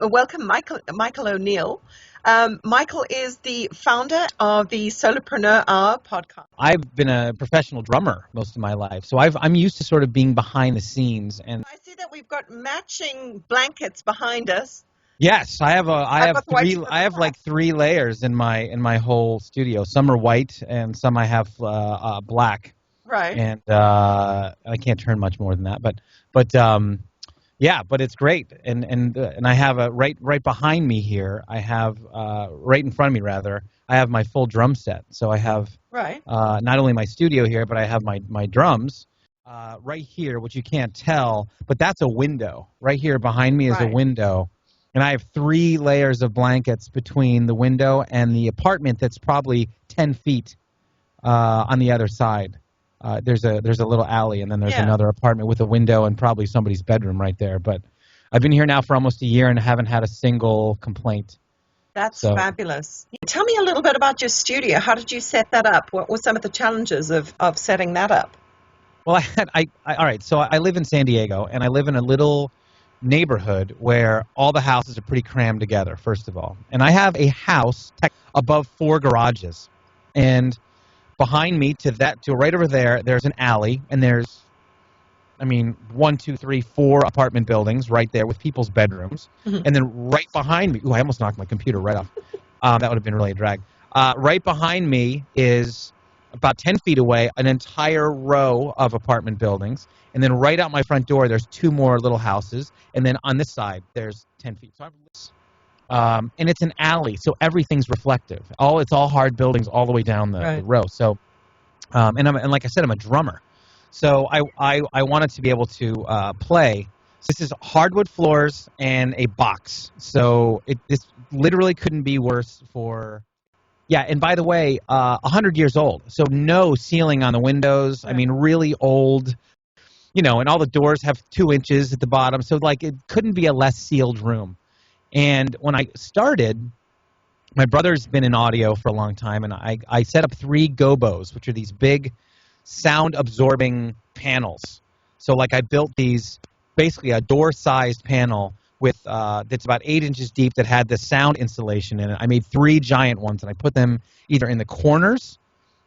welcome Michael O'Neill. Michael is the founder of the Solopreneur Hour podcast. I've been a professional drummer most of my life, so I'm used to sort of being behind the scenes. And I see that we've got matching blankets behind us. yes, I have Like 3 layers in my whole studio. Some are white, and some I have black. Right. And I can't turn much more than that, but yeah, but it's great. And I have right behind me here. I have right in front of me rather. I have my full drum set. So I have not only my studio here, but I have my drums right here, which you can't tell, but that's a window. Right here behind me is a window. And I have 3 layers of blankets between the window and the apartment that's probably 10 feet on the other side. There's a little alley, and then there's another apartment with a window and probably somebody's bedroom right there. But I've been here now for almost a year and haven't had a single complaint. That's fabulous. Tell me a little bit about your studio. How did you set that up? What were some of the challenges of setting that up? Well, all right, so I live in San Diego, and I live in a little neighborhood where all the houses are pretty crammed together, first of all. And I have a house above 4 garages. And behind me to right over there, there's an alley, and there's, 1, 2, 3, 4 apartment buildings right there with people's bedrooms. Mm-hmm. And then right behind me, I almost knocked my computer right off. That would have been really a drag. Right behind me is about 10 feet away, an entire row of apartment buildings. And then right out my front door, there's 2 more little houses. And then on this side, there's 10 feet. So and it's an alley, so everything's reflective. It's all hard buildings all the way down the row. So, and like I said, I'm a drummer, so I wanted to be able to play. This is hardwood floors and a box, so this literally couldn't be worse for. Yeah, and by the way, 100 years old, so no ceiling on the windows. Really old. And all the doors have 2 inches at the bottom, so it couldn't be a less sealed room. And when I started, my brother's been in audio for a long time, and I set up 3 gobos, which are these big sound-absorbing panels. So, I built these, basically a door-sized panel with that's about 8 inches deep that had the sound installation in it. I made 3 giant ones, and I put them either in the corners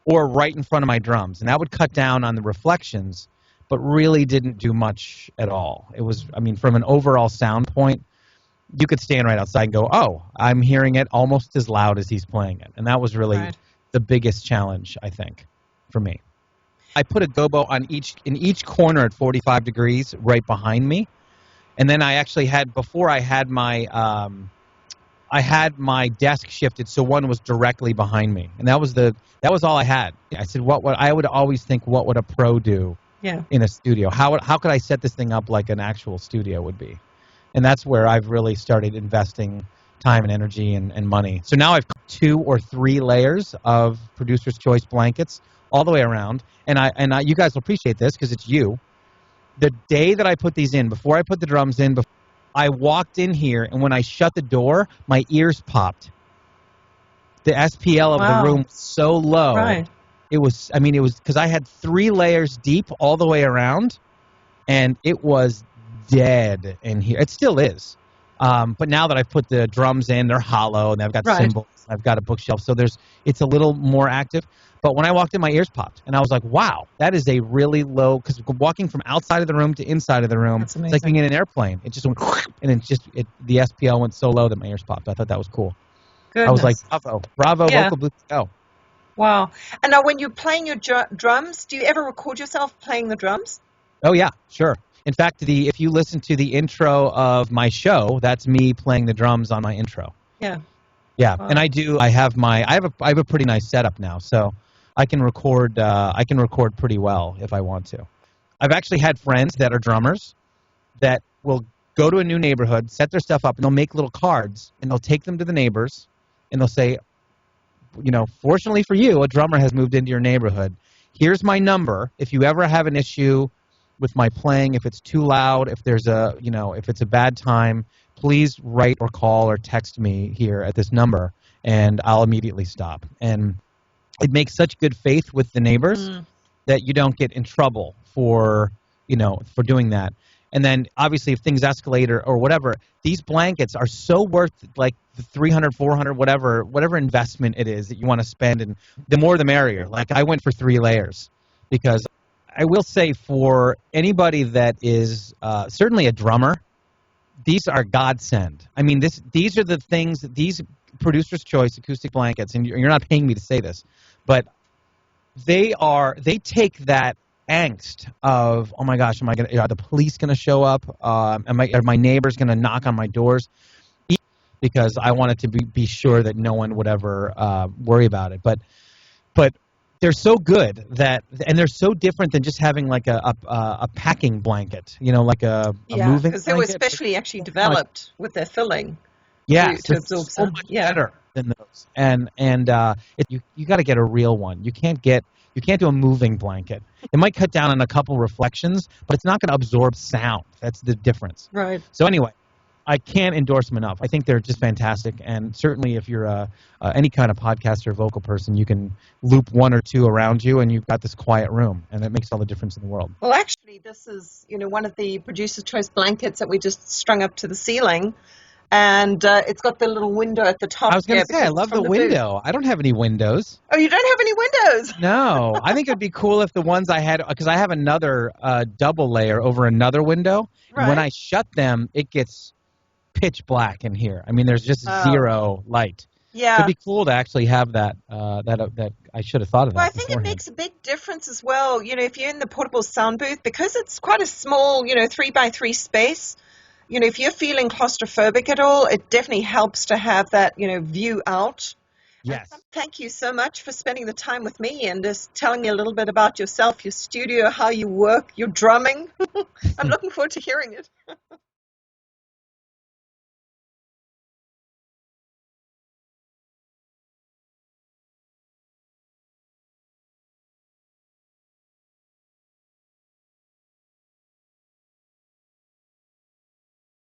or right in front of my drums. And that would cut down on the reflections, but really didn't do much at all. It was, from an overall sound point, you could stand right outside and go, oh, I'm hearing it almost as loud as he's playing it. And that was really the biggest challenge, I think, for me. I put a gobo in each corner at 45 degrees right behind me. And then I actually before I had my desk shifted, so one was directly behind me. And that was all I had. I said, what I would always think, what would a pro do in a studio? How could I set this thing up like an actual studio would be? And that's where I've really started investing time and energy and money. So now I've got 2 or 3 layers of Producer's Choice blankets all the way around. And you guys will appreciate this because it's you. The day that I put these in, before I put the drums in, I walked in here, and when I shut the door, my ears popped. The SPL of the room was so low. Right. It was because I had 3 layers deep all the way around, and it was dead in here. It still is. But now that I've put the drums in, they're hollow, and I've got cymbals, I've got a bookshelf, so it's a little more active. But when I walked in, my ears popped, and I was like, wow, that is a really low, because walking from outside of the room to inside of the room, it's like being in an airplane. It just went, and the SPL went so low that my ears popped. I thought that was cool. Goodness. I was like, bravo, VocalBoothToGo. Wow. And now when you're playing your drums, do you ever record yourself playing the drums? Oh, yeah, sure. In fact, if you listen to the intro of my show, that's me playing the drums on my intro. Yeah. Yeah, wow. And I have a pretty nice setup now, so I can record pretty well if I want to. I've actually had friends that are drummers that will go to a new neighborhood, set their stuff up, and they'll make little cards, and they'll take them to the neighbors, and they'll say, fortunately for you, a drummer has moved into your neighborhood. Here's my number. If you ever have an issue with my playing, if it's too loud, if it's a bad time, please write or call or text me here at this number, and I'll immediately stop. And it makes such good faith with the neighbors that you don't get in trouble for doing that. And then obviously if things escalate or whatever, these blankets are so worth like the 300, 400, whatever investment it is that you want to spend. And the more the merrier. Like I went for 3 layers because I will say for anybody that is certainly a drummer, these are godsend. I mean, these are the things, these Producer's Choice acoustic blankets, and you're not paying me to say this, but they take that angst of, oh my gosh, are the police going to show up? Are my neighbors going to knock on my doors? Because I wanted to be sure that no one would ever worry about it. But they're so good and they're so different than just having like a packing blanket, like a moving blanket. Because they were especially actually developed with their filling. Yes, to absorb so much better than those. And you got to get a real one. You can't do a moving blanket. It might cut down on a couple reflections, but it's not going to absorb sound. That's the difference. Right. So anyway, I can't endorse them enough. I think they're just fantastic, and certainly if you're any kind of podcaster or vocal person, you can loop 1 or 2 around you, and you've got this quiet room, and it makes all the difference in the world. Well, actually, this is one of the Producer's Choice blankets that we just strung up to the ceiling, and it's got the little window at the top. I was going to say, I love the window. Booth. I don't have any windows. Oh, you don't have any windows? No. I think it would be cool if the ones I had, because I have another double layer over another window, right. And when I shut them, it gets pitch black in here. I mean, there's just zero light. Yeah. It'd be cool to actually have that. That I should have thought of that. Well, I think beforehand. It makes a big difference as well. If you're in the portable sound booth, because it's quite a small, 3x3 space. If you're feeling claustrophobic at all, it definitely helps to have that, view out. Yes. And thank you so much for spending the time with me and just telling me a little bit about yourself, your studio, how you work, your drumming. I'm looking forward to hearing it.